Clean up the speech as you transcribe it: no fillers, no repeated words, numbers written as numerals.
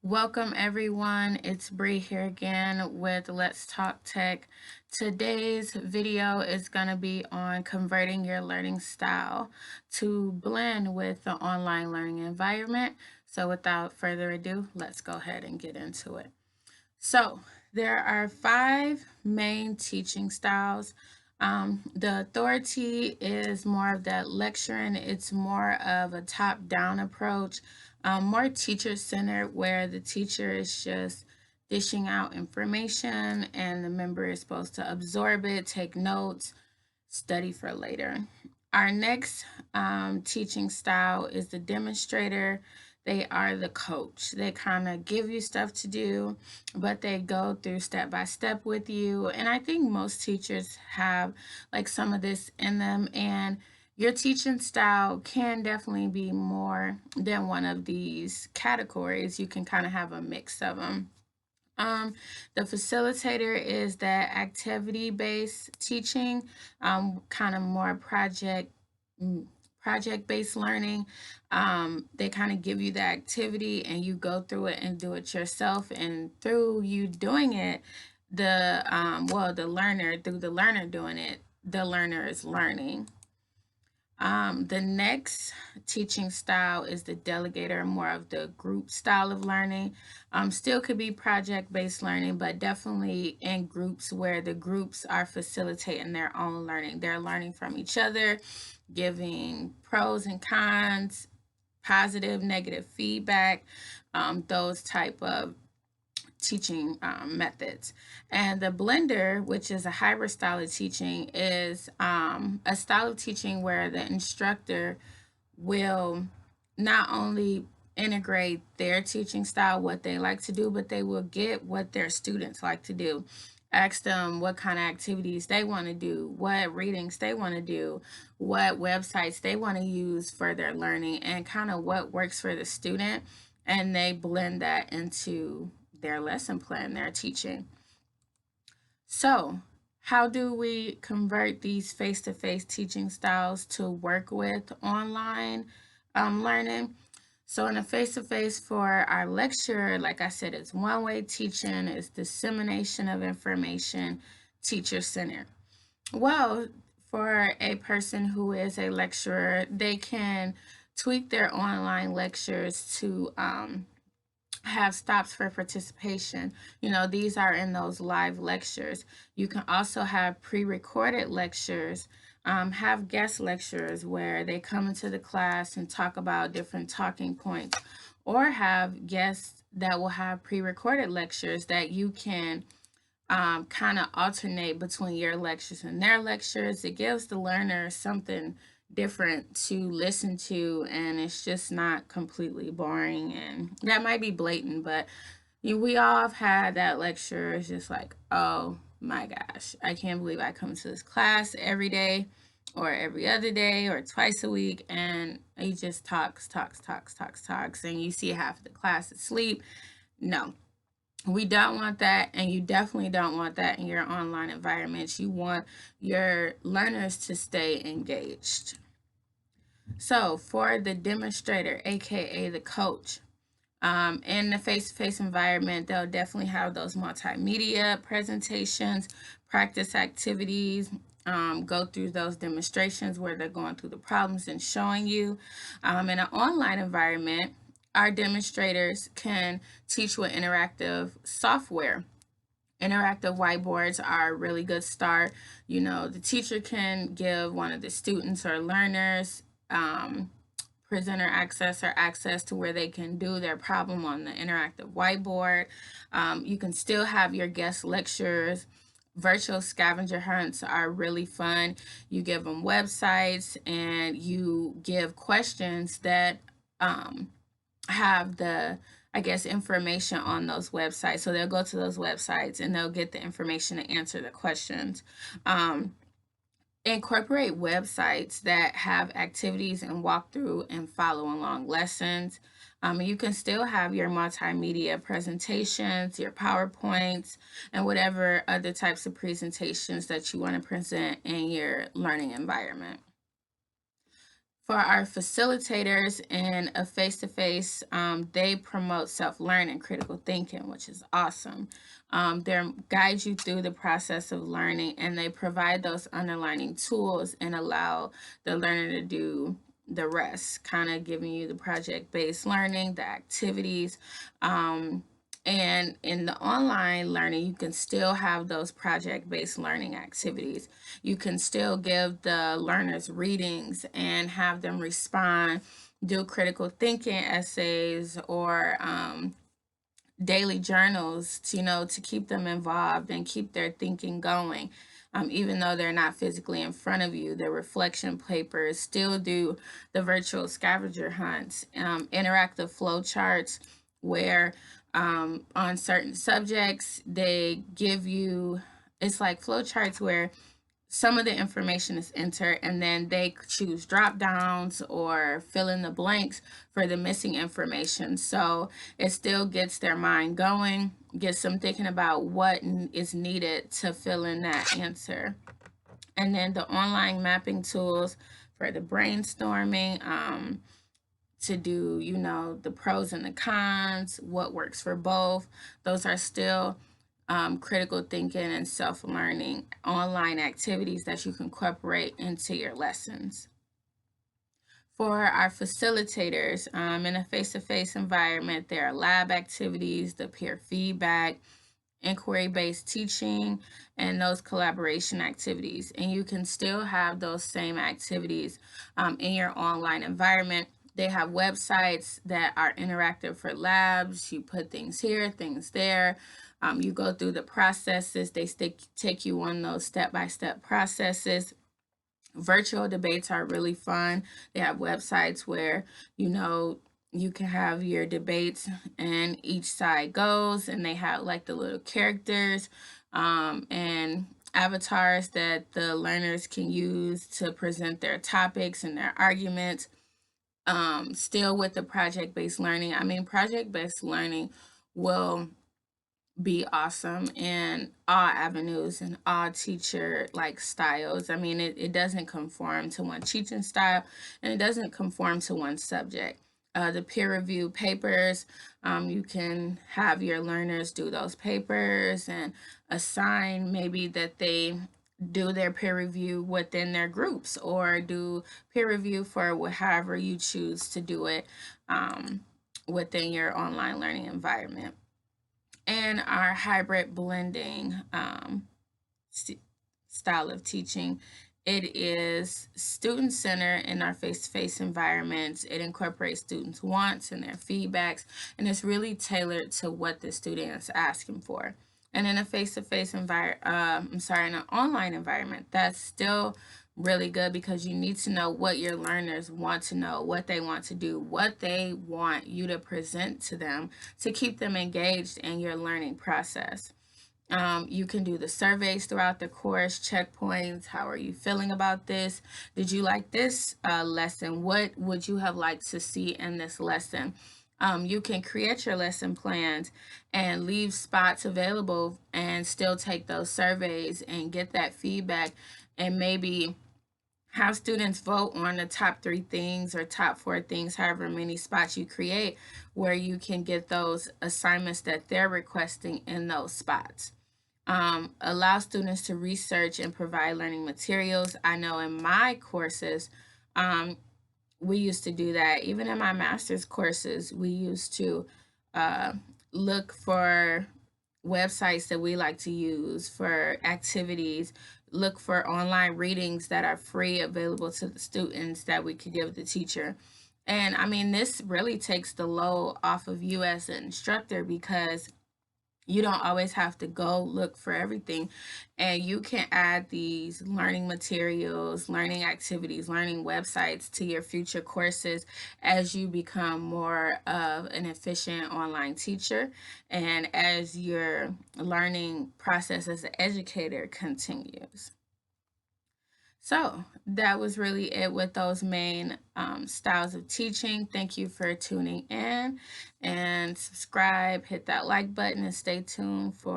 Welcome everyone, it's Bree here again with Let's Talk Tech. Today's video is going to be on converting your learning style to blend with the online learning environment. So without further ado, let's go ahead and get into it. So there are 5 main teaching styles. The authority is more of that lecturing. It's more of a top-down approach, more teacher-centered, where the teacher is just dishing out information and the member is supposed to absorb it, take notes, study for later. Our next teaching style is the demonstrator. They are the coach. They kind of give you stuff to do, but they go through step by step with you. And I think most teachers have like some of this in them. And your teaching style can definitely be more than one of these categories. You can kind of have a mix of them. Um, the facilitator is that activity-based teaching, kind of more project-based learning. They kind of give you the activity and you go through it and do it yourself. And through you doing it, through the learner doing it, the learner is learning. The next teaching style is the delegator, more of the group style of learning. Still could be project-based learning, but definitely in groups where the groups are facilitating their own learning. They're learning from each other, giving pros and cons, positive, negative feedback, those type of teaching methods. And the blender, which is a hybrid style of teaching, is a style of teaching where the instructor will not only integrate their teaching style, what they like to do, but they will get what their students like to do. Ask them what kind of activities they want to do, what readings they want to do, what websites they want to use for their learning, and kind of what works for the student. And they blend that into their lesson plan, their teaching. So, how do we convert these face-to-face teaching styles to work with online learning? So in a face-to-face for our lecture, like I said, it's one-way teaching, it's dissemination of information, teacher-centered. Well, for a person who is a lecturer, they can tweak their online lectures to have stops for participation. These are in those live lectures. You can also have pre-recorded lectures, have guest lecturers where they come into the class and talk about different talking points, or have guests that will have pre-recorded lectures that you can kind of alternate between your lectures and their lectures. It gives the learner something different to listen to, and it's just not completely boring. And that might be blatant, but we all have had that lecture. It's just like, oh my gosh, I can't believe I come to this class every day or every other day or twice a week, and he just talks, and you see half of the class asleep. No, we don't want that, and you definitely don't want that in your online environment. You want your learners to stay engaged. So for the demonstrator, aka the coach, in the face-to-face environment, they'll definitely have those multimedia presentations, practice activities, go through those demonstrations where they're going through the problems and showing you. In an online environment, our demonstrators can teach with interactive software. Interactive whiteboards are a really good start. The teacher can give one of the students or learners presenter access or access to where they can do their problem on the interactive whiteboard. You can still have your guest lecturers. Virtual scavenger hunts are really fun. You give them websites and you give questions that have the information on those websites. So they'll go to those websites and they'll get the information to answer the questions. Incorporate websites that have activities and walkthrough and follow along lessons. You can still have your multimedia presentations, your PowerPoints, and whatever other types of presentations that you want to present in your learning environment. For our facilitators in a face-to-face, they promote self-learning, critical thinking, which is awesome. They guide you through the process of learning, and they provide those underlying tools and allow the learner to do the rest, kind of giving you the project-based learning, the activities. And in the online learning, you can still have those project-based learning activities. You can still give the learners readings and have them respond, do critical thinking essays or daily journals to, to keep them involved and keep their thinking going. Even though they're not physically in front of you, the reflection papers, still do the virtual scavenger hunts, interactive flow charts where on certain subjects they give you, it's like flow charts where some of the information is entered and then they choose drop downs or fill in the blanks for the missing information. So it still gets their mind going, gets them thinking about what is needed to fill in that answer. And then the online mapping tools for the brainstorming, to do, the pros and the cons, what works for both. Those are still critical thinking and self-learning online activities that you can incorporate into your lessons. For our facilitators, in a face-to-face environment, there are lab activities, the peer feedback, inquiry-based teaching, and those collaboration activities. And you can still have those same activities in your online environment. They have websites that are interactive for labs. You put things here, things there. You go through the processes. They take you on those step-by-step processes. Virtual debates are really fun. They have websites where, you can have your debates and each side goes, and they have like the little characters and avatars that the learners can use to present their topics and their arguments. Still with the project-based learning, project-based learning will be awesome in all avenues and all teacher like styles. It doesn't conform to one teaching style, and it doesn't conform to one subject. The peer review papers, you can have your learners do those papers and assign maybe that they do their peer review within their groups, or do peer review for however you choose to do it within your online learning environment. And our hybrid blending style of teaching, it is student-centered in our face-to-face environments. It incorporates students' wants and their feedbacks, and it's really tailored to what the student is asking for. And in a face-to-face environment, in an online environment, that's still really good because you need to know what your learners want to know, what they want to do, what they want you to present to them to keep them engaged in your learning process. You can do the surveys throughout the course, checkpoints. How are you feeling about this? Did you like this lesson? What would you have liked to see in this lesson? You can create your lesson plans and leave spots available and still take those surveys and get that feedback, and maybe have students vote on the top 3 things or top 4 things, however many spots you create, where you can get those assignments that they're requesting in those spots. Allow students to research and provide learning materials. I know in my courses, we used to do that. Even in my master's courses, we used to look for websites that we like to use for activities, look for online readings that are free, available to the students that we could give the teacher. And this really takes the load off of you as an instructor, because you don't always have to go look for everything, and you can add these learning materials, learning activities, learning websites to your future courses as you become more of an efficient online teacher and as your learning process as an educator continues. So that was really it with those main styles of teaching. Thank you for tuning in, and subscribe, hit that like button, and stay tuned for